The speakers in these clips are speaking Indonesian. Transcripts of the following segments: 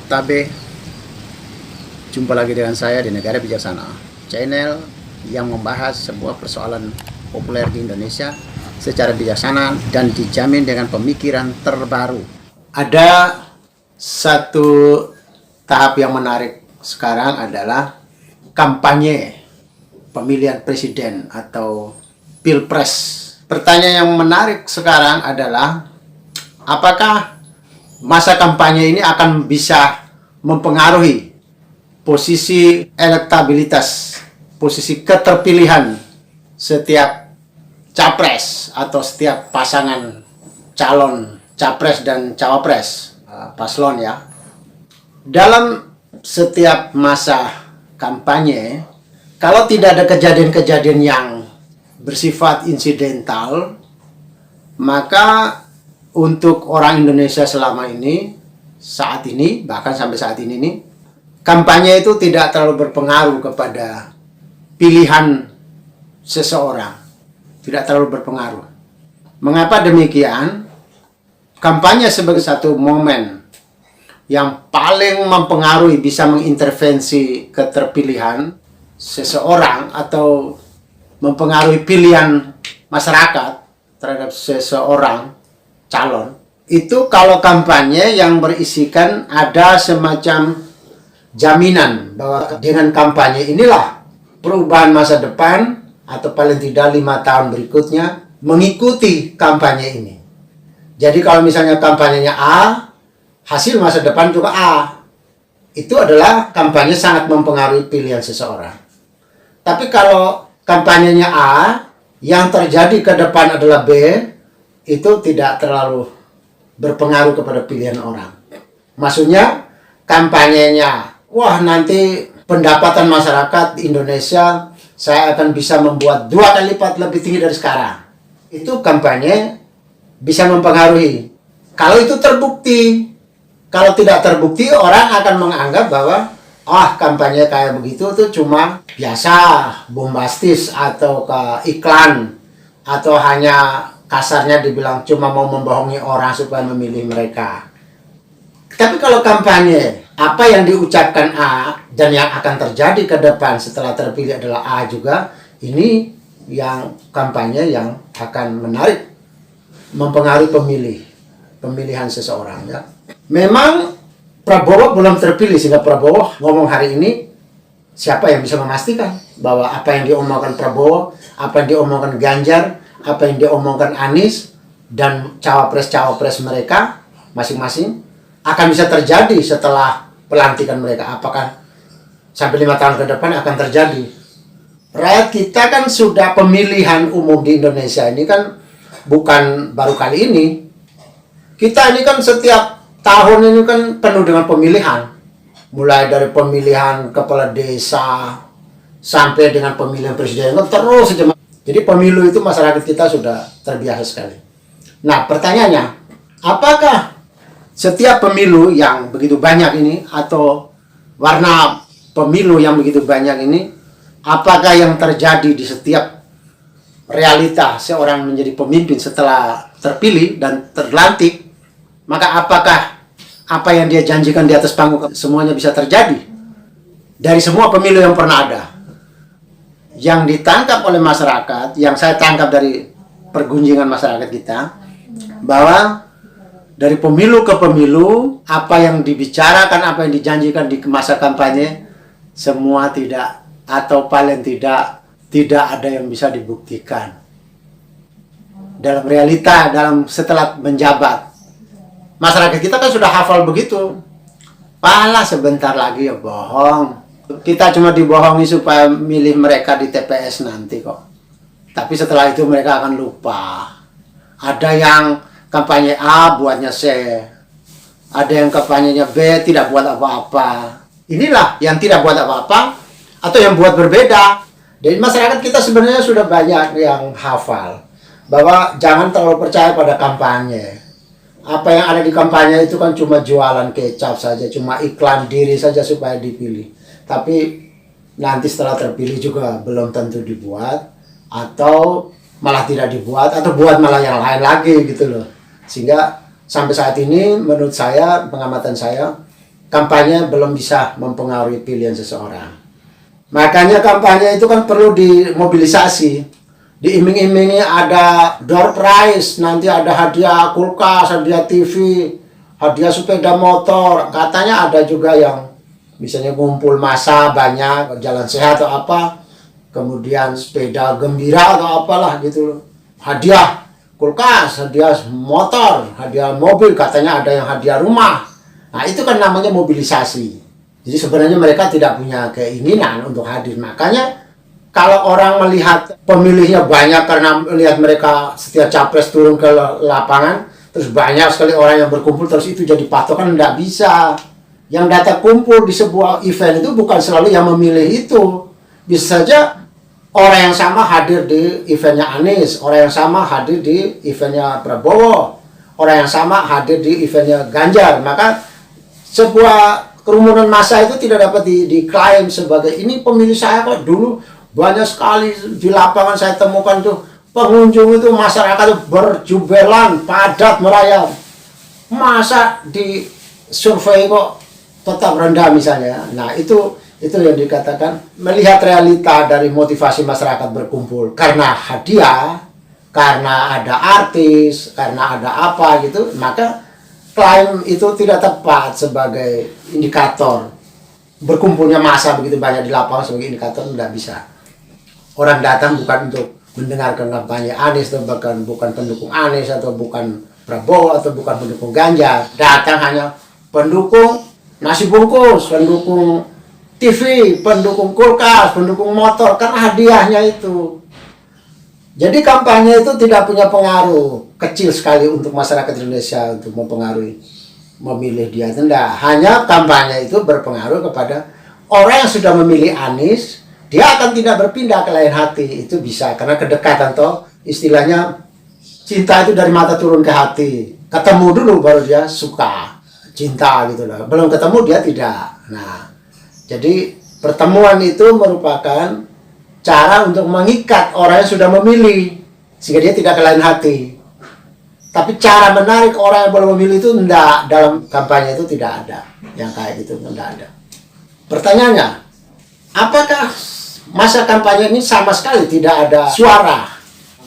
Tabe, jumpa lagi dengan saya di Negara Bijaksana, channel yang membahas sebuah persoalan populer di Indonesia secara bijaksana dan dijamin dengan pemikiran terbaru. Ada satu tahap yang menarik sekarang adalah kampanye pemilihan presiden atau pilpres. Pertanyaan yang menarik sekarang adalah apakah masa kampanye ini akan bisa mempengaruhi posisi elektabilitas, posisi keterpilihan setiap capres atau setiap pasangan calon capres dan cawapres, paslon ya. Dalam setiap masa kampanye, kalau tidak ada kejadian-kejadian yang bersifat insidental, maka untuk orang Indonesia selama ini, saat ini, bahkan sampai saat ini nih, kampanye itu tidak terlalu berpengaruh kepada pilihan seseorang. Tidak terlalu berpengaruh. Mengapa demikian? Kampanye sebagai satu momen yang paling mempengaruhi, bisa mengintervensi keterpilihan seseorang atau mempengaruhi pilihan masyarakat terhadap seseorang calon. Itu kalau kampanye yang berisikan ada semacam jaminan bahwa dengan kampanye inilah perubahan masa depan atau paling tidak 5 tahun berikutnya mengikuti kampanye ini. Jadi kalau misalnya kampanyenya A, hasil masa depan juga A. Itu adalah kampanye sangat mempengaruhi pilihan seseorang. Tapi kalau kampanyenya A, yang terjadi ke depan adalah B, itu tidak terlalu berpengaruh kepada pilihan orang. Maksudnya kampanyenya, wah nanti pendapatan masyarakat Indonesia saya akan bisa membuat 2 kali lipat lebih tinggi dari sekarang. Itu kampanye bisa mempengaruhi. Kalau itu terbukti, kalau tidak terbukti orang akan menganggap bahwa kampanye kayak begitu tuh cuma biasa, bombastis atau ke iklan atau hanya kasarnya dibilang cuma mau membohongi orang supaya memilih mereka. Tapi kalau kampanye, apa yang diucapkan A dan yang akan terjadi ke depan setelah terpilih adalah A juga, ini yang kampanye yang akan menarik, mempengaruhi pemilihan seseorang ya. Memang Prabowo belum terpilih sehingga Prabowo ngomong hari ini, siapa yang bisa memastikan bahwa apa yang diomongkan Prabowo, apa yang diomongkan Ganjar, apa yang diomongkan Anies dan cawapres-cawapres mereka masing-masing akan bisa terjadi setelah pelantikan mereka. Apakah sampai 5 tahun ke depan akan terjadi? Rakyat kita kan sudah pemilihan umum di Indonesia ini kan bukan baru kali ini. Kita ini kan setiap tahun ini kan penuh dengan pemilihan. Mulai dari pemilihan kepala desa sampai dengan pemilihan presiden kan terus saja. Jadi pemilu itu masyarakat kita sudah terbiasa sekali. Nah pertanyaannya, apakah setiap pemilu yang begitu banyak ini atau warna pemilu yang begitu banyak ini, apakah yang terjadi di setiap realita seorang menjadi pemimpin setelah terpilih dan terlantik, maka apakah apa yang dia janjikan di atas panggung semuanya bisa terjadi dari semua pemilu yang pernah ada? Yang ditangkap oleh masyarakat, yang saya tangkap dari pergunjingan masyarakat kita, bahwa dari pemilu ke pemilu, apa yang dibicarakan, apa yang dijanjikan di masa kampanye, semua tidak, atau paling tidak ada yang bisa dibuktikan. Dalam realita, setelah menjabat, masyarakat kita kan sudah hafal begitu. Palah sebentar lagi ya bohong. Kita cuma dibohongi supaya milih mereka di TPS nanti kok. Tapi setelah itu mereka akan lupa. Ada yang kampanye A buatnya C. Ada yang kampanyenya B tidak buat apa-apa. Inilah yang tidak buat apa-apa atau yang buat berbeda. Jadi masyarakat kita sebenarnya sudah banyak yang hafal bahwa jangan terlalu percaya pada kampanye. Apa yang ada di kampanye itu kan cuma jualan kecap saja, cuma iklan diri saja supaya dipilih. Tapi nanti setelah terpilih juga belum tentu dibuat, atau malah tidak dibuat, atau buat malah yang lain lagi gitu loh. Sehingga sampai saat ini menurut saya, pengamatan saya, kampanye belum bisa mempengaruhi pilihan seseorang. Makanya kampanye itu kan perlu dimobilisasi, diiming-imingi ada door prize, nanti ada hadiah kulkas, hadiah TV, hadiah sepeda motor. Katanya ada juga yang misalnya ngumpul massa banyak, jalan sehat atau apa, kemudian sepeda gembira atau apalah gitu. Hadiah kulkas, hadiah motor, hadiah mobil, katanya ada yang hadiah rumah. Nah itu kan namanya mobilisasi. Jadi sebenarnya mereka tidak punya keinginan untuk hadir. Makanya kalau orang melihat pemilihnya banyak karena melihat mereka setiap capres turun ke lapangan, terus banyak sekali orang yang berkumpul, terus itu jadi patokan, tidak bisa. Yang datang kumpul di sebuah event itu bukan selalu yang memilih itu. Bisa saja orang yang sama hadir di eventnya Anies, orang yang sama hadir di eventnya Prabowo, orang yang sama hadir di eventnya Ganjar. Maka sebuah kerumunan massa itu tidak dapat diklaim sebagai ini pemilih saya kok. Dulu banyak sekali di lapangan saya temukan tuh pengunjung itu, masyarakat berjubelan padat merayap. Masa di survei kok tetap rendah misalnya. Nah itu yang dikatakan melihat realita dari motivasi masyarakat berkumpul karena hadiah, karena ada artis, karena ada apa gitu, maka klaim itu tidak tepat sebagai indikator. Berkumpulnya massa begitu banyak di lapangan sebagai indikator tidak bisa. Orang datang bukan untuk mendengarkan kampanye Anies, atau bukan pendukung Anies, atau bukan Prabowo, atau bukan pendukung Ganjar. Datang hanya pendukung nasi bungkus, pendukung TV, pendukung kulkas, pendukung motor, kan hadiahnya itu. Jadi kampanye itu tidak punya pengaruh, kecil sekali untuk masyarakat Indonesia untuk mempengaruhi memilih dia. Tidak, hanya kampanye itu berpengaruh kepada orang yang sudah memilih Anies, dia akan tidak berpindah ke lain hati. Itu bisa, karena kedekatan toh, istilahnya cinta itu dari mata turun ke hati. Ketemu dulu baru dia suka, cinta gitu loh. Belum ketemu dia tidak. Nah, jadi pertemuan itu merupakan cara untuk mengikat orang yang sudah memilih sehingga dia tidak ke lain hati. Tapi cara menarik orang yang belum memilih itu tidak, dalam kampanye itu tidak ada yang kayak gitu, tidak ada. Pertanyaannya, apakah masa kampanye ini sama sekali tidak ada suara,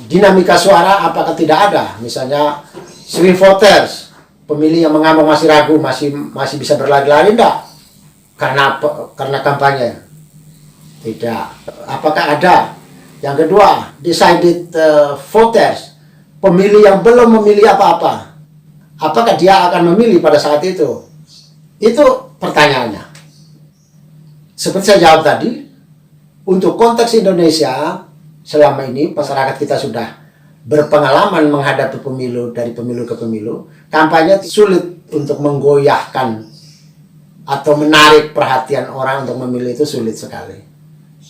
dinamika suara? Apakah tidak ada? Misalnya swing voters, pemilih yang mengamuk masih ragu, masih bisa berlari-lari, enggak? Karena kampanye. Tidak. Apakah ada? Yang kedua, decided voters, pemilih yang belum memilih apa-apa. Apakah dia akan memilih pada saat itu? Itu pertanyaannya. Seperti saya jawab tadi, untuk konteks Indonesia, selama ini masyarakat kita sudah berpengalaman menghadapi pemilu, dari pemilu ke pemilu, kampanye sulit untuk menggoyahkan atau menarik perhatian orang untuk memilih, itu sulit sekali.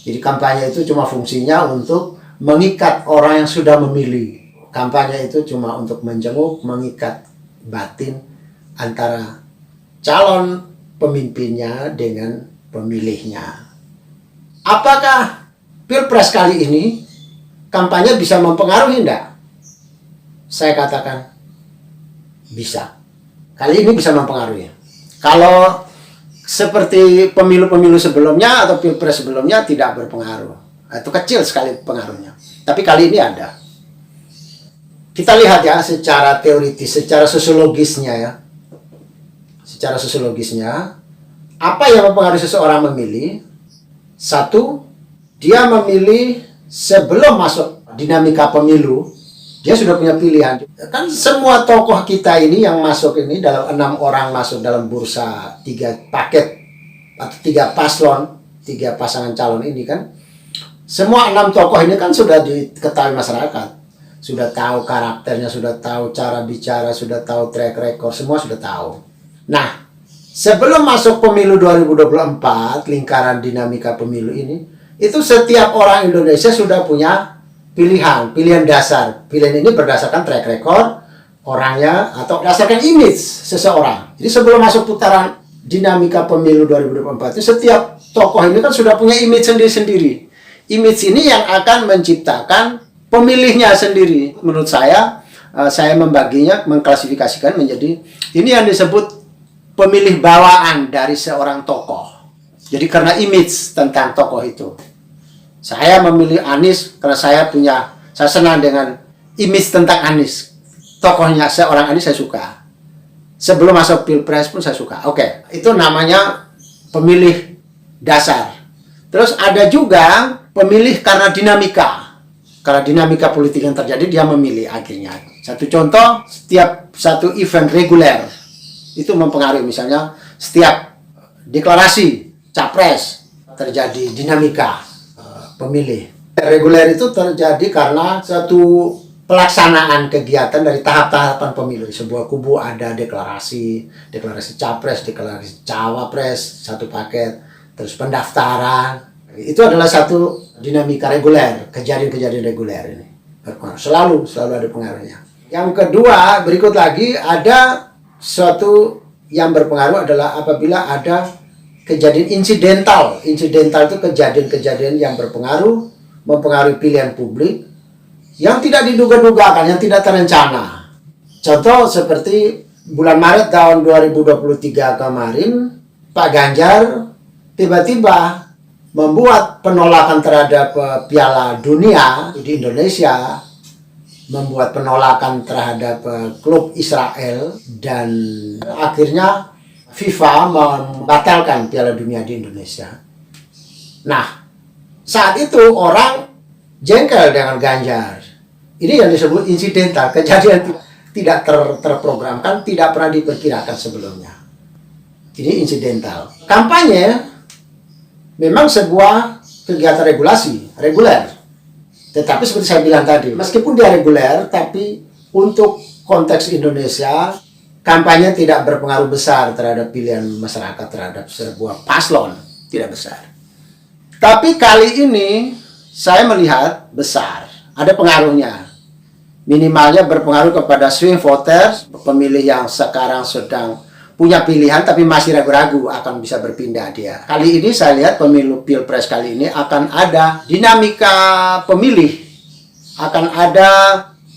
Jadi kampanye itu cuma fungsinya untuk mengikat orang yang sudah memilih. Kampanye itu cuma untuk menjenguk, mengikat batin antara calon pemimpinnya dengan pemilihnya. Apakah Pilpres kali ini kampanye bisa mempengaruhi enggak? Saya katakan bisa. Kali ini bisa mempengaruhi. Kalau seperti pemilu-pemilu sebelumnya atau Pilpres sebelumnya tidak berpengaruh. Itu kecil sekali pengaruhnya. Tapi kali ini ada. Kita lihat ya secara teoritis, secara sosiologisnya ya. Secara sosiologisnya, apa yang mempengaruhi seseorang memilih? Satu, dia memilih sebelum masuk dinamika pemilu, dia sudah punya pilihan. Kan semua tokoh kita ini yang masuk ini, dalam 6 orang masuk dalam bursa 3 paket atau 3 paslon, 3 pasangan calon ini kan, semua 6 tokoh ini kan sudah diketahui masyarakat, sudah tahu karakternya, sudah tahu cara bicara, sudah tahu track record, semua sudah tahu. Nah, sebelum masuk pemilu 2024, lingkaran dinamika pemilu ini, itu setiap orang Indonesia sudah punya pilihan dasar. Pilihan ini berdasarkan track record orangnya atau berdasarkan image seseorang. Jadi sebelum masuk putaran dinamika pemilu 2024 itu setiap tokoh ini kan sudah punya image sendiri-sendiri. Image ini yang akan menciptakan pemilihnya sendiri. Menurut saya membaginya, mengklasifikasikan menjadi ini yang disebut pemilih bawaan dari seorang tokoh. Jadi karena image tentang tokoh itu. Saya memilih Anies karena saya senang dengan image tentang Anies. Tokohnya seorang Anies saya suka. Sebelum masuk Pilpres pun saya suka. Oke, itu namanya pemilih dasar. Terus ada juga pemilih karena dinamika. Karena dinamika politik yang terjadi, dia memilih akhirnya. Satu contoh, setiap satu event reguler itu mempengaruhi. Misalnya setiap deklarasi capres terjadi dinamika pemilih. Reguler itu terjadi karena satu pelaksanaan kegiatan dari tahap-tahapan pemilu. Sebuah kubu ada deklarasi capres, deklarasi cawapres, satu paket, terus pendaftaran. Itu adalah satu dinamika reguler, kejadian-kejadian reguler ini. Selalu ada pengaruhnya. Yang kedua, berikut lagi ada suatu yang berpengaruh adalah apabila ada kejadian insidental. Insidental itu kejadian-kejadian yang mempengaruhi pilihan publik yang tidak diduga-dugakan, yang tidak terencana. Contoh seperti bulan Maret tahun 2023 kemarin, Pak Ganjar tiba-tiba membuat penolakan terhadap Piala Dunia di Indonesia, membuat penolakan terhadap klub Israel, dan akhirnya FIFA membatalkan Piala Dunia di Indonesia. Nah, saat itu orang jengkel dengan Ganjar. Ini yang disebut insidental, kejadian tidak terprogramkan, tidak pernah diperkirakan sebelumnya. Ini insidental. Kampanye memang sebuah kegiatan reguler. Tetapi seperti saya bilang tadi, meskipun dia reguler, tapi untuk konteks Indonesia, kampanye tidak berpengaruh besar terhadap pilihan masyarakat terhadap sebuah paslon, tidak besar. Tapi kali ini saya melihat besar, ada pengaruhnya. Minimalnya berpengaruh kepada swing voters, pemilih yang sekarang sedang punya pilihan tapi masih ragu-ragu akan bisa berpindah dia. Kali ini saya lihat pemilu Pilpres kali ini akan ada dinamika pemilih, akan ada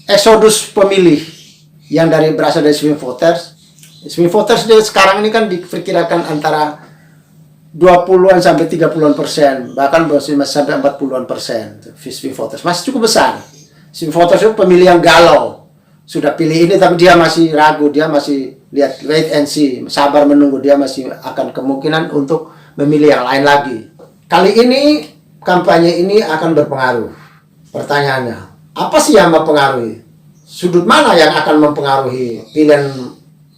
eksodus pemilih yang berasal dari swing voters. Swing voters sekarang ini kan diperkirakan antara 20-an sampai 30-an%, bahkan sampai 40-an% swing voters. Masih cukup besar. Swing voters itu pemilih yang galau. Sudah pilih ini tapi dia masih ragu, dia masih lihat wait and see, sabar menunggu, dia masih akan kemungkinan untuk memilih yang lain lagi. Kali ini kampanye ini akan berpengaruh. Pertanyaannya, apa sih yang mempengaruhi? Sudut mana yang akan mempengaruhi pilihan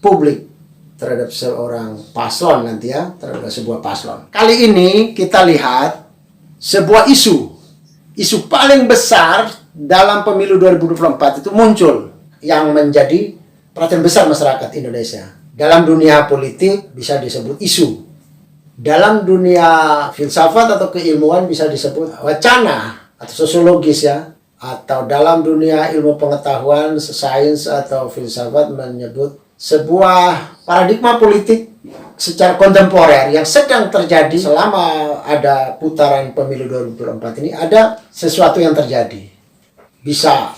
publik terhadap seorang paslon nanti ya, terhadap sebuah paslon. Kali ini kita lihat sebuah isu paling besar dalam pemilu 2024 itu muncul yang menjadi perhatian besar masyarakat Indonesia. Dalam dunia politik bisa disebut isu. Dalam dunia filsafat atau keilmuan bisa disebut wacana atau sosiologis ya. Atau dalam dunia ilmu pengetahuan, sains atau filsafat menyebut sebuah paradigma politik secara kontemporer yang sedang terjadi selama ada putaran pemilu 2024 ini. Ada sesuatu yang terjadi. Bisa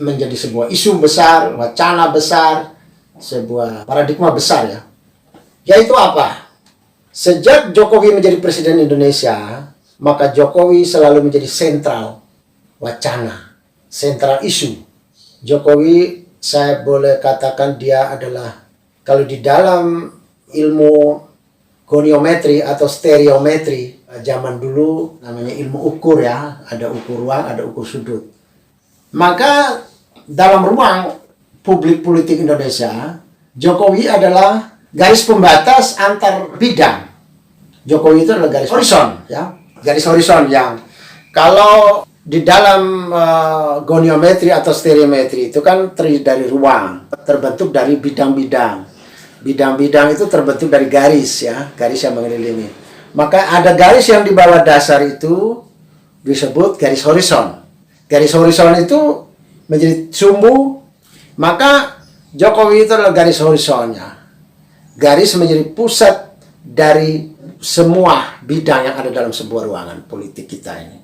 menjadi sebuah isu besar, wacana besar, sebuah paradigma besar ya. Yaitu apa? Sejak Jokowi menjadi presiden Indonesia, maka Jokowi selalu menjadi sentral wacana, sentral isu. Jokowi, saya boleh katakan dia adalah, kalau di dalam ilmu goniometri atau stereometri, zaman dulu namanya ilmu ukur ya, ada ukur ruang, ada ukur sudut. Maka dalam ruang publik politik Indonesia, Jokowi adalah garis pembatas antar bidang. Jokowi itu adalah garis horizon, ya, garis horizon yang kalau di dalam goniometri atau stereometri itu kan terdiri dari ruang, terbentuk dari bidang-bidang. Bidang-bidang itu terbentuk dari garis, ya, garis yang mengelilingi. Maka ada garis yang di bawah dasar itu disebut garis horizon. Garis horizon itu menjadi sumbu, maka Jokowi itu adalah garis horizonnya. Garis menjadi pusat dari semua bidang yang ada dalam sebuah ruangan politik kita ini.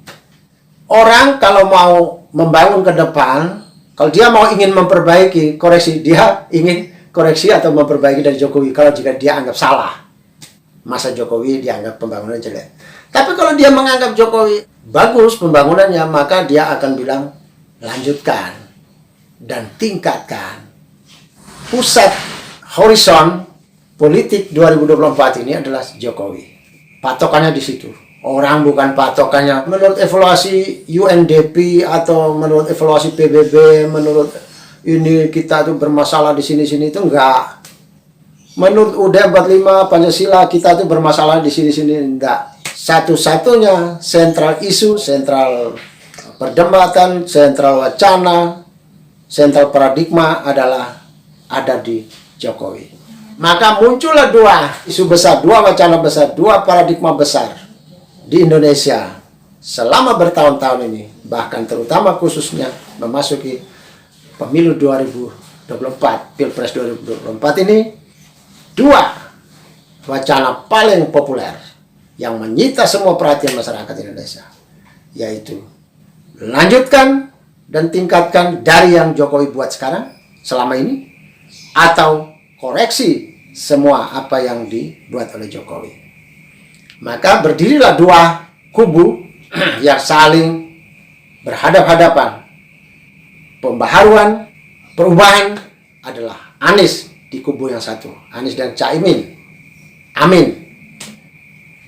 Orang kalau mau membangun ke depan, kalau dia ingin memperbaiki, koreksi, dia ingin koreksi atau memperbaiki dari Jokowi kalau jika dia anggap salah. Masa Jokowi dianggap pembangunan jelek. Tapi kalau dia menganggap Jokowi bagus pembangunannya, maka dia akan bilang lanjutkan dan tingkatkan. Pusat horizon politik 2024 ini adalah Jokowi. Patokannya di situ. Orang bukan patokannya menurut evaluasi UNDP atau menurut evaluasi PBB, menurut ini kita tuh bermasalah di sini-sini, itu enggak. Menurut UUD 45 Pancasila kita tuh bermasalah di sini-sini, enggak. Satu-satunya sentral isu, sentral perdebatan, sentral wacana, sentral paradigma adalah ada di Jokowi. Maka muncullah dua isu besar, dua wacana besar, dua paradigma besar di Indonesia selama bertahun-tahun ini, bahkan terutama khususnya memasuki pemilu 2024, Pilpres 2024 ini. Dua wacana paling populer yang menyita semua perhatian masyarakat Indonesia, yaitu lanjutkan dan tingkatkan dari yang Jokowi buat sekarang selama ini, atau koreksi semua apa yang dibuat oleh Jokowi. Maka berdirilah dua kubu yang saling berhadap-hadapan. Pembaharuan, perubahan adalah Anies di kubu yang satu, Anies dan Caimin. Amin.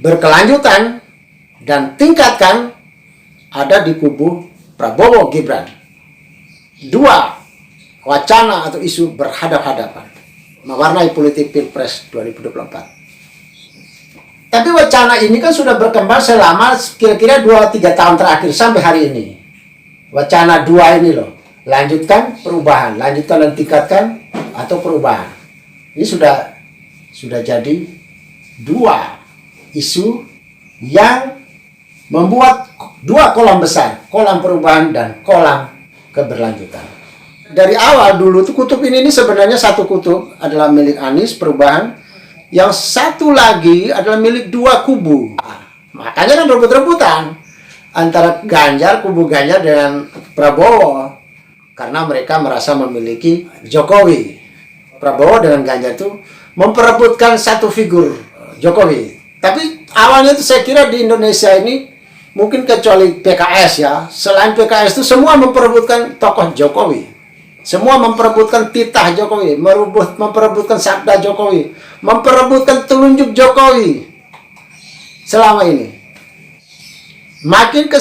Berkelanjutan dan tingkatkan ada di kubu Prabowo Gibran. Dua wacana atau isu berhadap-hadapan mewarnai politik Pilpres 2024. Tapi wacana ini kan sudah berkembang selama kira-kira 2-3 tahun terakhir sampai hari ini. Wacana dua ini loh, lanjutkan perubahan, lanjutkan dan tingkatkan atau perubahan. Ini sudah jadi dua isu yang membuat dua kolam besar, kolam perubahan dan kolam keberlanjutan. Dari awal dulu tuh kutub ini sebenarnya satu kutub adalah milik Anies perubahan, yang satu lagi adalah milik dua kubu. Makanya kan rebut-rebutan antara Ganjar, kubu Ganjar dengan Prabowo, karena mereka merasa memiliki Jokowi. Prabowo dengan Ganjar itu memperebutkan satu figur Jokowi. Tapi awalnya itu saya kira di Indonesia ini, mungkin kecuali PKS ya, selain PKS itu semua memperebutkan tokoh Jokowi. Semua memperebutkan titah Jokowi, memperebutkan sabda Jokowi, memperebutkan telunjuk Jokowi selama ini. Makin ke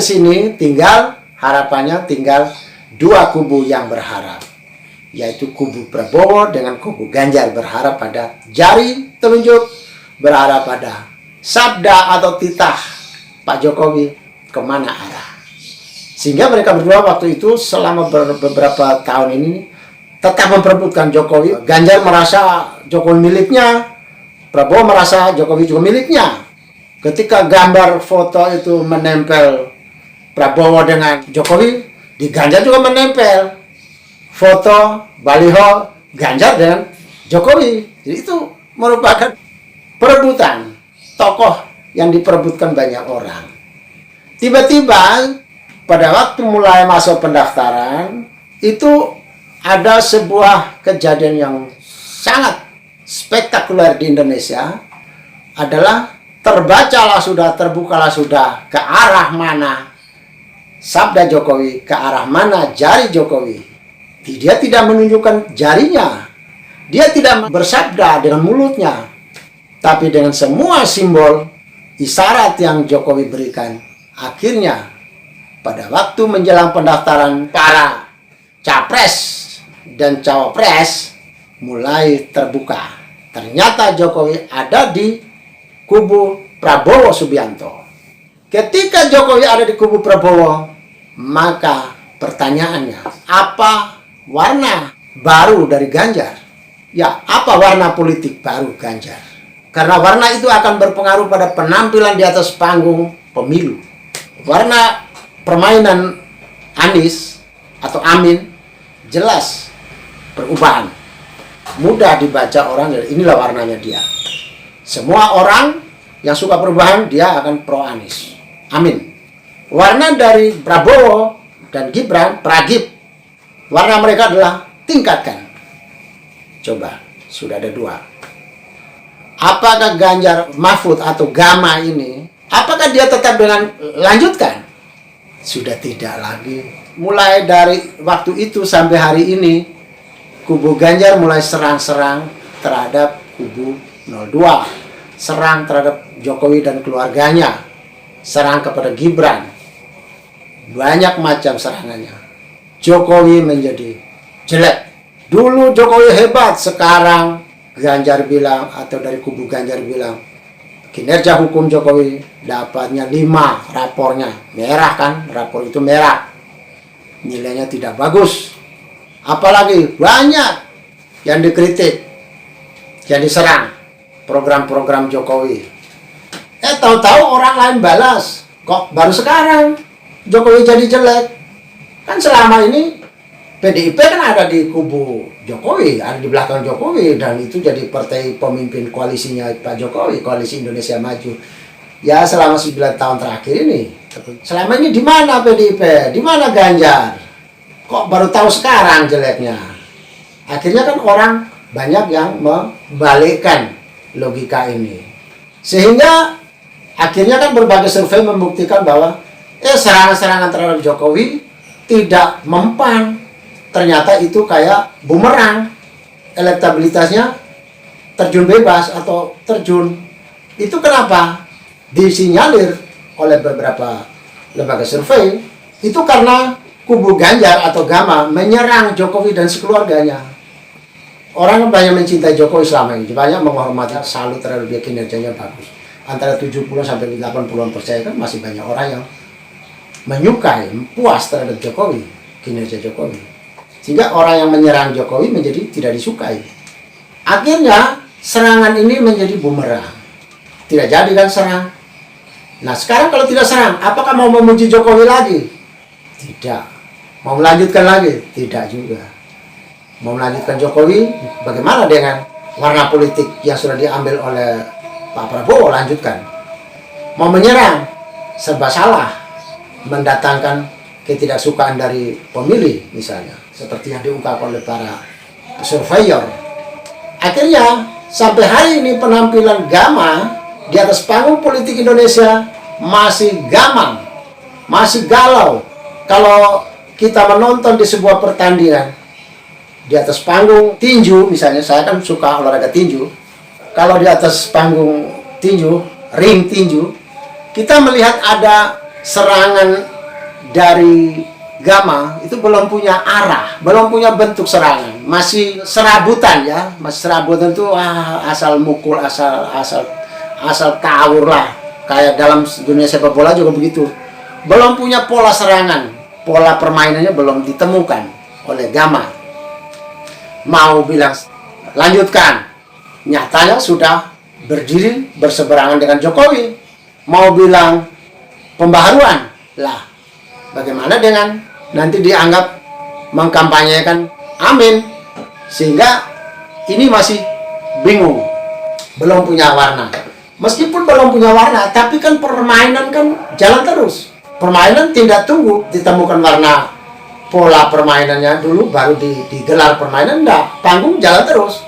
sini tinggal harapannya tinggal dua kubu yang berharap, yaitu kubu Prabowo dengan kubu Ganjar berharap pada jari telunjuk, berharap pada sabda atau titah Pak Jokowi kemana arah. Sehingga mereka berdua waktu itu selama beberapa tahun ini tetap memperebutkan Jokowi. Ganjar merasa Jokowi miliknya, Prabowo merasa Jokowi juga miliknya. Ketika gambar foto itu menempel Prabowo dengan Jokowi, di Ganjar juga menempel foto baliho Ganjar dengan Jokowi. Jadi itu merupakan perebutan tokoh yang diperebutkan banyak orang. Tiba-tiba pada waktu mulai masuk pendaftaran itu ada sebuah kejadian yang sangat spektakuler di Indonesia, adalah terbacalah sudah, terbukalah sudah ke arah mana sabda Jokowi, ke arah mana jari Jokowi. Dia tidak menunjukkan jarinya, dia tidak bersabda dengan mulutnya, tapi dengan semua simbol isyarat yang Jokowi berikan. Akhirnya pada waktu menjelang pendaftaran para capres dan cawapres mulai terbuka. Ternyata Jokowi ada di kubu Prabowo Subianto. Ketika Jokowi ada di kubu Prabowo, maka pertanyaannya, apa warna baru dari Ganjar? Ya, apa warna politik baru Ganjar? Karena warna itu akan berpengaruh pada penampilan di atas panggung pemilu. Warna permainan Anies atau Amin jelas perubahan, mudah dibaca orang. Inilah warnanya dia. Semua orang yang suka perubahan dia akan pro Anies, Amin. Warna dari Prabowo dan Gibran, Pragib, warna mereka adalah tingkatkan. Coba, sudah ada 2. Apakah Ganjar Mahfud atau Gama ini, apakah dia tetap dengan lanjutkan? Sudah tidak lagi. Mulai dari waktu itu sampai hari ini, kubu Ganjar mulai serang-serang terhadap kubu 02. Serang terhadap Jokowi dan keluarganya. Serang kepada Gibran. Banyak macam serangannya. Jokowi menjadi jelek. Dulu Jokowi hebat, sekarang Ganjar bilang, atau dari kubu Ganjar bilang, kinerja hukum Jokowi dapatnya 5 rapornya. Merah kan, rapor itu merah. Nilainya tidak bagus. Apalagi banyak yang dikritik, yang diserang program-program Jokowi. Tahu-tahu orang lain balas, kok baru sekarang Jokowi jadi jelek? Kan selama ini PDIP kan ada di kubu Jokowi, ada di belakang Jokowi, dan itu jadi partai pemimpin koalisinya Pak Jokowi, Koalisi Indonesia Maju. Ya selama 9 tahun terakhir ini. Selama ini di mana PDIP? Di mana Ganjar? Kok baru tahu sekarang jeleknya? Akhirnya kan orang banyak yang membalikkan logika ini. Sehingga akhirnya kan berbagai survei membuktikan bahwa serangan-serangan terhadap Jokowi tidak mempan. Ternyata itu kayak bumerang, elektabilitasnya terjun bebas atau terjun. Itu kenapa? Disinyalir oleh beberapa lembaga survei, itu karena kubu Ganjar atau Gama menyerang Jokowi dan sekeluarganya. Orang banyak mencintai Jokowi selama ini, banyak menghormati, salut terhadap dia, kinerjanya bagus. Antara 70-80% kan masih banyak orang yang menyukai, puas terhadap Jokowi, kinerja Jokowi. Sehingga orang yang menyerang Jokowi menjadi tidak disukai. Akhirnya serangan ini menjadi bumerang. Tidak jadi kan serang. Nah sekarang kalau tidak serang, apakah mau memuji Jokowi lagi? Tidak. Mau melanjutkan lagi? Tidak juga. Mau melanjutkan Jokowi, bagaimana dengan warna politik yang sudah diambil oleh Pak Prabowo? Lanjutkan. Mau menyerang? Serba salah. Mendatangkan ketidaksukaan dari pemilih misalnya, seperti yang diungkapkan oleh para surveyor. Akhirnya sampai hari ini penampilan Gama di atas panggung politik Indonesia masih gamang, masih galau. Kalau kita menonton di sebuah pertandingan di atas panggung tinju misalnya, saya kan suka olahraga tinju. Kalau di atas panggung tinju, ring tinju, kita melihat ada serangan dari Gama itu belum punya arah, belum punya bentuk serangan, masih serabutan ya, masih serabutan itu asal mukul, asal tawur lah, kayak dalam dunia sepak bola juga begitu. Belum punya pola serangan, pola permainannya belum ditemukan oleh Gama. Mau bilang lanjutkan, nyatanya sudah berdiri berseberangan dengan Jokowi. Mau bilang pembaharuan lah, bagaimana dengan nanti dianggap mengkampanyekan Amin, sehingga ini masih bingung, belum punya warna. Meskipun belum punya warna, tapi kan permainan kan jalan terus. Permainan tidak tunggu ditemukan warna, pola permainannya dulu baru digelar permainan, enggak, panggung jalan terus.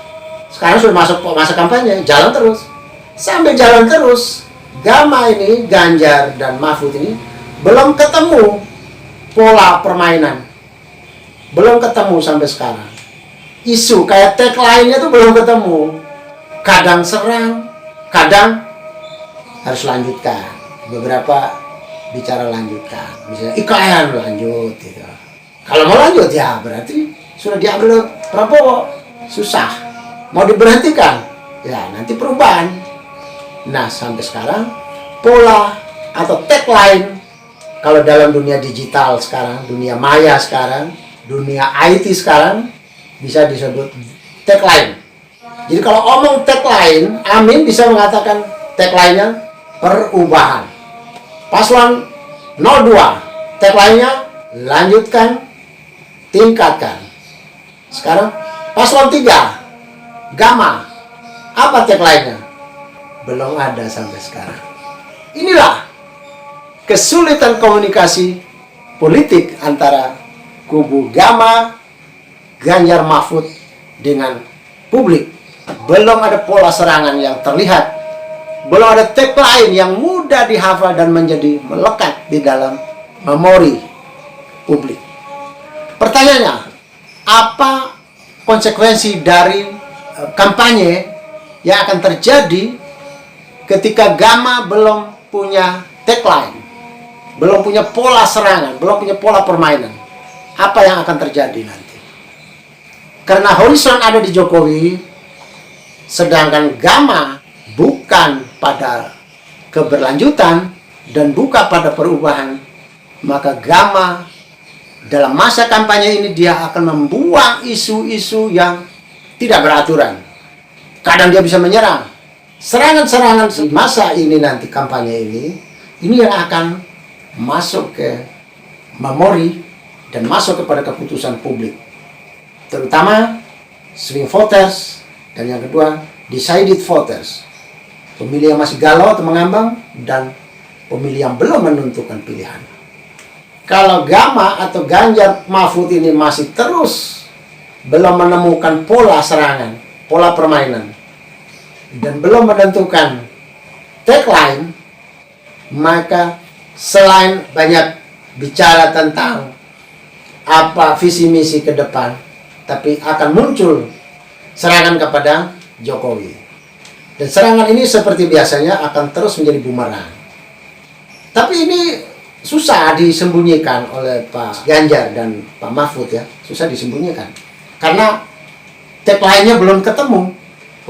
Sekarang sudah masuk masa kampanye, jalan terus. Sampai jalan terus, Gama ini, Ganjar dan Mahfud ini belum ketemu pola permainan, belum ketemu sampai sekarang. Isu kayak tagline-nya tuh belum ketemu. Kadang serang, kadang harus lanjutkan. Beberapa bicara lanjutkan, misalnya IKN lanjut gitu. Kalau mau lanjut ya berarti sudah diambil Prabowo, susah. Mau diberhentikan ya nanti perubahan. Nah sampai sekarang pola atau tagline, kalau dalam dunia digital sekarang, dunia maya sekarang, dunia IT sekarang, bisa disebut tagline. Jadi kalau omong tagline, Amin bisa mengatakan tagline-nya perubahan. Paslon 02, tagline-nya lanjutkan, tingkatkan. Sekarang paslon 3, Gama, apa tagline-nya? Belum ada sampai sekarang. Inilah kesulitan komunikasi politik antara kubu Gama, Ganjar Mahfud dengan publik. Belum ada pola serangan yang terlihat. Belum ada tagline yang mudah dihafal dan menjadi melekat di dalam memori publik. Pertanyaannya, apa konsekuensi dari kampanye yang akan terjadi ketika Gamma belum punya tagline, belum punya pola serangan, belum punya pola permainan? Apa yang akan terjadi nanti? Karena horizon ada di Jokowi, sedangkan Gamma bukan pada keberlanjutan dan bukan pada perubahan, maka Gamma dalam masa kampanye ini dia akan membuang isu-isu yang tidak beraturan. Kadang dia bisa menyerang. Serangan-serangan masa ini nanti kampanye ini yang akan masuk ke memori dan masuk kepada keputusan publik. Terutama swing voters dan yang kedua decided voters. Pemilih yang masih galau atau mengambang dan pemilih yang belum menentukan pilihan. Kalau Gamma atau Ganjar Mahfud ini masih terus belum menemukan pola serangan, pola permainan, dan belum menentukan tagline, maka selain banyak bicara tentang apa visi misi ke depan, tapi akan muncul serangan kepada Jokowi. Dan serangan ini seperti biasanya akan terus menjadi bumerang. Tapi ini susah disembunyikan oleh Pak Ganjar dan Pak Mahfud ya, susah disembunyikan. Karena tagline-nya belum ketemu,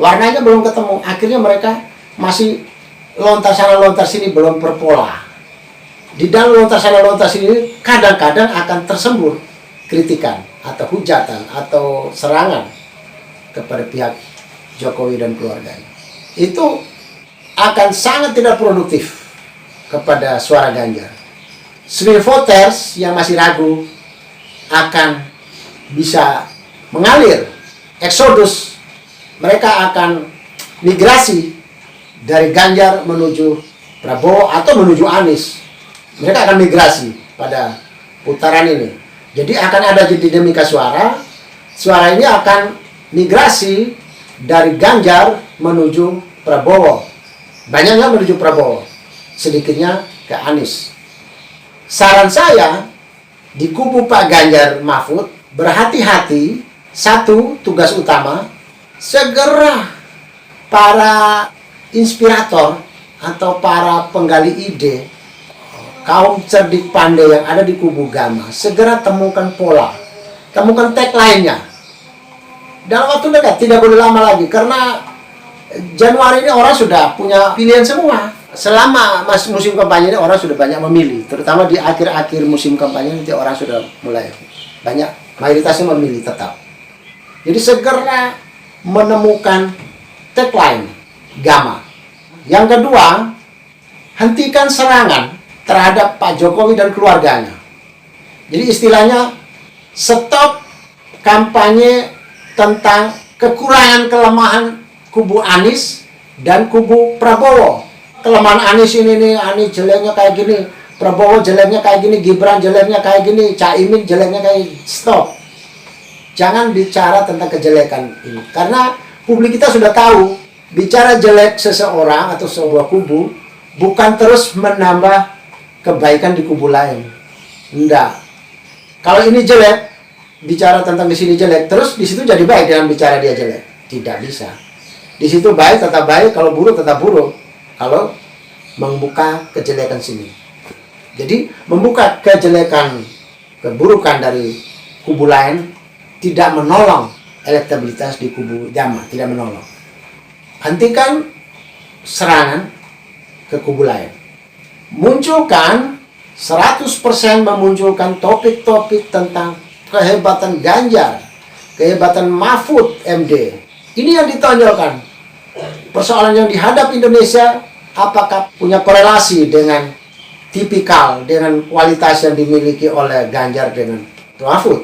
warnanya belum ketemu. Akhirnya mereka masih lontar sana lontar sini, belum berpola. Di dalam lontar sana lontar sini kadang-kadang akan tersembur kritikan atau hujatan atau serangan kepada pihak Jokowi dan keluarganya. Itu akan sangat tidak produktif kepada suara Ganjar. Swing voters yang masih ragu akan bisa mengalir, eksodus. Mereka akan migrasi dari Ganjar menuju Prabowo atau menuju Anies. Mereka akan migrasi pada putaran ini. Jadi akan ada dinamika suara. Suara ini akan migrasi dari Ganjar menuju Prabowo. Banyaknya menuju Prabowo, sedikitnya ke Anies. Saran saya, di kubu Pak Ganjar Mahfud, berhati-hati. Satu, tugas utama, segera para inspirator atau para penggali ide, kaum cerdik pandai yang ada di kubu Gamma, segera temukan pola, temukan tagline-nya. Dalam waktu dekat, tidak boleh lama lagi, karena Januari ini orang sudah punya pilihan semua. Selama musim kampanye ini orang sudah banyak memilih, terutama di akhir-akhir musim kampanye nanti orang sudah mulai banyak, mayoritasnya memilih tetap. Jadi segera menemukan tagline Gamma. Yang kedua, hentikan serangan terhadap Pak Jokowi dan keluarganya. Jadi istilahnya stop kampanye tentang kekurangan kelemahan kubu Anies dan kubu Prabowo. Kelemahan Anies ini nih, Anies jeleknya kayak gini, Prabowo jeleknya kayak gini, Gibran jeleknya kayak gini, Caimin jeleknya kayak gini. Stop. Jangan bicara tentang kejelekan ini. Karena publik kita sudah tahu, bicara jelek seseorang atau sebuah kubu bukan terus menambah kebaikan di kubu lain. Enggak. Kalau ini jelek, bicara tentang di sini jelek, terus di situ jadi baik dengan bicara dia jelek. Tidak bisa. Di situ baik tetap baik, kalau buruk tetap buruk. Kalau membuka kejelekan sini. Jadi membuka kejelekan, keburukan dari kubu lain tidak menolong elektabilitas di kubu Gamma, tidak menolong. Hentikan serangan ke kubu lain. Munculkan 100% memunculkan topik-topik tentang kehebatan Ganjar, kehebatan Mahfud MD. Ini yang ditonjolkan. Persoalan yang dihadapi Indonesia apakah punya korelasi dengan tipikal, dengan kualitas yang dimiliki oleh Ganjar dengan Mahfud.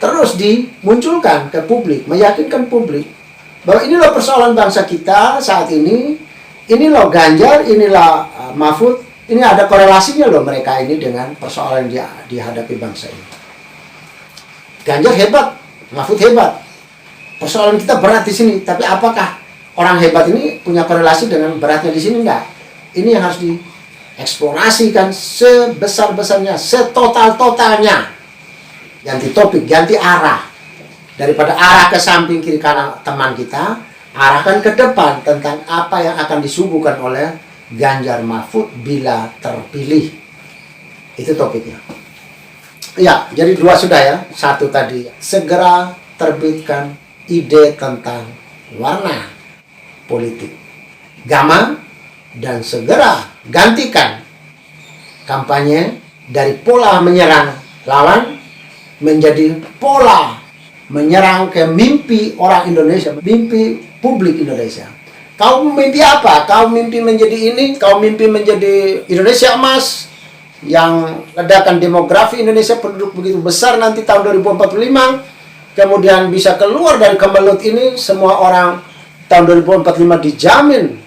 Terus dimunculkan ke publik, meyakinkan publik bahwa inilah persoalan bangsa kita saat ini, inilah Ganjar, inilah Mahfud, ini ada korelasinya loh mereka ini dengan persoalan yang dihadapi bangsa ini. Ganjar hebat, Mahfud hebat. persoalan kita berat di sini, tapi apakah orang hebat ini punya korelasi dengan beratnya di sini? Enggak. Ini yang harus dieksplorasikan sebesar-besarnya, setotal-totalnya. Ganti topik, ganti arah. Daripada arah ke samping kiri kanan teman kita, arahkan ke depan tentang apa yang akan disuguhkan oleh Ganjar Mahfud bila terpilih. Itu topiknya. Ya, jadi dua sudah ya. Satu tadi, segera terbitkan ide tentang warna politik gamma, dan segera gantikan kampanye dari pola menyerang lawan menjadi pola menyerang ke mimpi orang Indonesia, mimpi publik Indonesia. Kau mimpi apa? Kau mimpi menjadi ini, kau mimpi menjadi Indonesia emas yang ledakan demografi Indonesia penduduk begitu besar nanti tahun 2045. Kemudian bisa keluar dari kemelut ini, semua orang tahun 2045 dijamin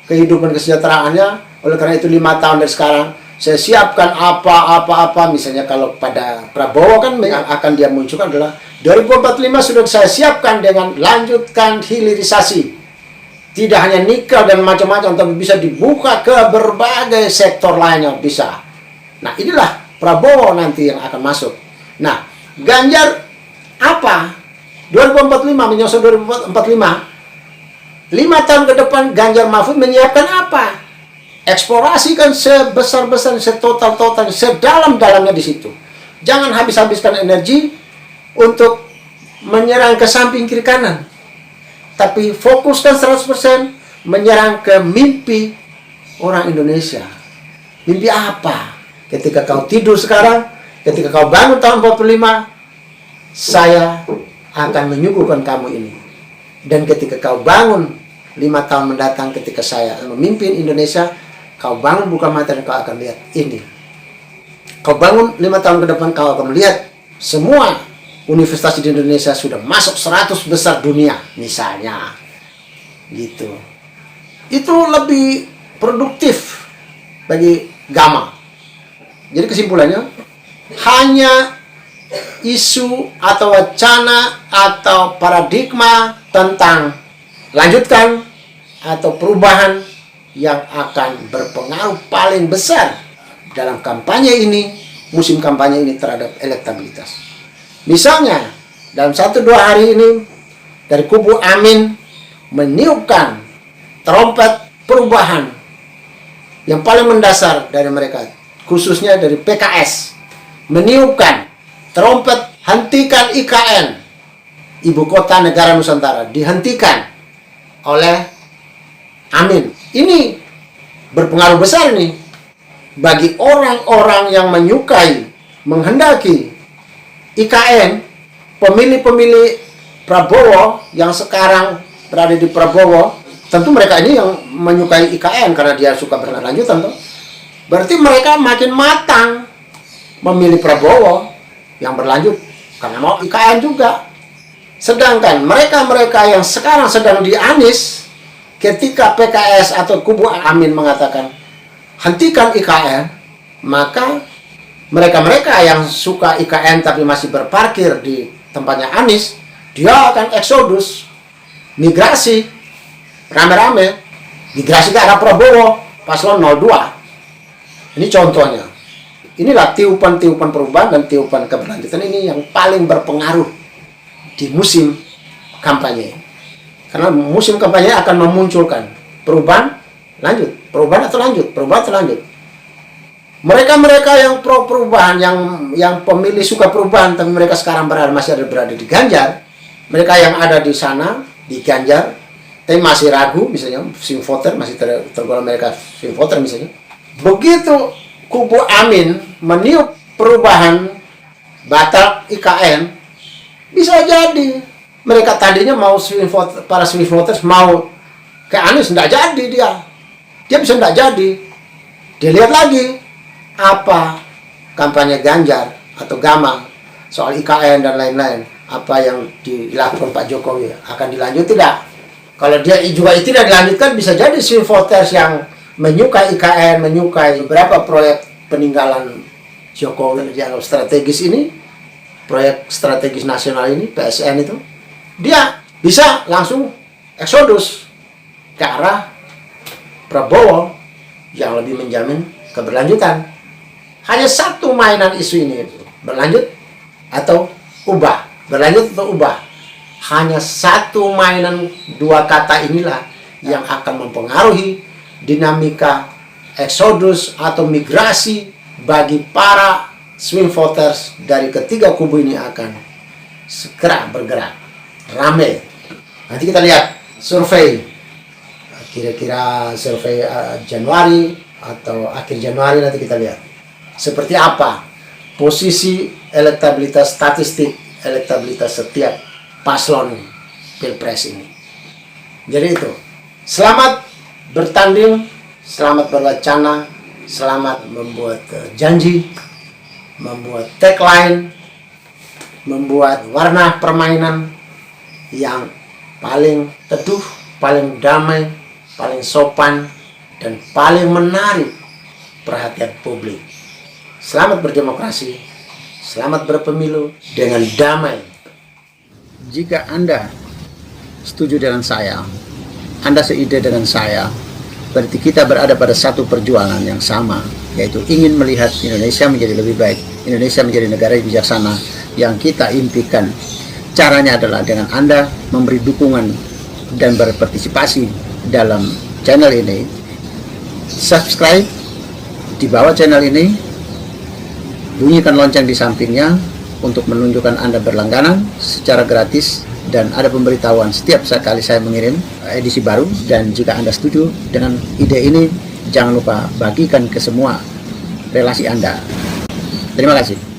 kehidupan kesejahteraannya. Oleh karena itu 5 tahun dari sekarang saya siapkan apa. Misalnya kalau pada Prabowo kan yang akan dia munculkan adalah 2045 sudah saya siapkan dengan lanjutkan hilirisasi. Tidak hanya nikel dan macam-macam, tapi bisa dibuka ke berbagai sektor lainnya bisa. Nah, inilah Prabowo nanti yang akan masuk. Nah, Ganjar apa? 2045 menyusul 2045. 5 tahun ke depan Ganjar Mahfud menyiapkan apa? Eksplorasikan sebesar-besar, setotal-total, sedalam-dalamnya di situ. Jangan habis-habiskan energi untuk menyerang ke samping kiri kanan. Tapi fokuskan 100% menyerang ke mimpi orang Indonesia. Mimpi apa? Ketika kau tidur sekarang, ketika kau bangun tahun 45, saya akan menyuguhkan kamu ini. Dan ketika kau bangun 5 tahun mendatang, ketika saya memimpin Indonesia, kau bangun buka mata dan kau akan lihat ini. Kau bangun 5 tahun ke depan, kau akan melihat semua universitas di Indonesia sudah masuk 100 besar dunia, misalnya. Gitu. Itu lebih produktif bagi Gamma. Jadi kesimpulannya, hanya isu atau wacana atau paradigma tentang lanjutkan atau perubahan yang akan berpengaruh paling besar dalam kampanye ini, musim kampanye ini terhadap elektabilitas. Misalnya, dalam 1-2 hari ini dari kubu Amin meniupkan trompet perubahan yang paling mendasar dari mereka, khususnya dari PKS, meniupkan trompet hentikan IKN, Ibu Kota Negara Nusantara, dihentikan oleh Amin. Ini berpengaruh besar nih bagi orang-orang yang menyukai, menghendaki IKN, pemilih-pemilih Prabowo yang sekarang berada di Prabowo. Tentu mereka ini yang menyukai IKN karena dia suka berlanjutan tuh. Berarti mereka makin matang memilih Prabowo yang berlanjut karena mau IKN juga. Sedangkan mereka-mereka yang sekarang sedang di Anies, ketika PKS atau kubu Amin mengatakan hentikan IKN, maka mereka-mereka yang suka IKN tapi masih berparkir di tempatnya Anies, dia akan eksodus, migrasi, rame-rame, migrasi ke arah Prabowo, paslon 02. Ini contohnya. Inilah tiupan-tiupan perubahan dan tiupan keberlanjutan ini yang paling berpengaruh di musim kampanye. Karena musim kampanye akan memunculkan perubahan lanjut, perubahan atau lanjut, perubahan atau lanjut. Mereka-mereka yang pro perubahan, yang pemilih suka perubahan, tapi mereka sekarang masih berada di Ganjar, mereka yang ada di sana di Ganjar, tapi masih ragu, misalnya swing voter, masih tergolong mereka swing voter misalnya. Begitu kubu Amin meniup perubahan, batal IKN, bisa jadi mereka tadinya mau swing voter, para swing voters mau ke Anies, tidak jadi dia bisa tidak jadi. Dia lihat lagi apa kampanye Ganjar atau Gamma soal IKN dan lain-lain, apa yang dilakukan Pak Jokowi akan dilanjut tidak. Kalau dia juga tidak dilanjutkan, bisa jadi swing voters yang menyukai IKN, menyukai beberapa proyek peninggalan Jokowi yang strategis ini, proyek strategis nasional ini, PSN itu, dia bisa langsung eksodus ke arah Prabowo yang lebih menjamin keberlanjutan. Hanya satu mainan isu ini, berlanjut atau ubah, berlanjut atau ubah. Hanya satu mainan dua kata inilah yang akan mempengaruhi dinamika eksodus atau migrasi bagi para swing voters dari ketiga kubu ini akan segera bergerak rame. Nanti kita lihat survei, kira-kira survei Januari atau akhir Januari, nanti kita lihat seperti apa posisi elektabilitas, statistik elektabilitas setiap paslon pilpres ini. Jadi itu, selamat bertanding, selamat berwacana, selamat membuat janji, membuat tagline, membuat warna permainan yang paling teduh, paling damai, paling sopan, dan paling menarik perhatian publik. Selamat berdemokrasi, selamat berpemilu dengan damai. Jika Anda setuju dengan saya, Anda seide dengan saya, berarti kita berada pada satu perjuangan yang sama, yaitu ingin melihat Indonesia menjadi lebih baik, Indonesia menjadi negara yang bijaksana yang kita impikan. Caranya adalah dengan Anda memberi dukungan dan berpartisipasi dalam channel ini. Subscribe di bawah channel ini, bunyikan lonceng di sampingnya untuk menunjukkan Anda berlangganan secara gratis, dan ada pemberitahuan setiap kali saya mengirim edisi baru. Dan jika Anda setuju dengan ide ini, jangan lupa bagikan ke semua relasi Anda. Terima kasih.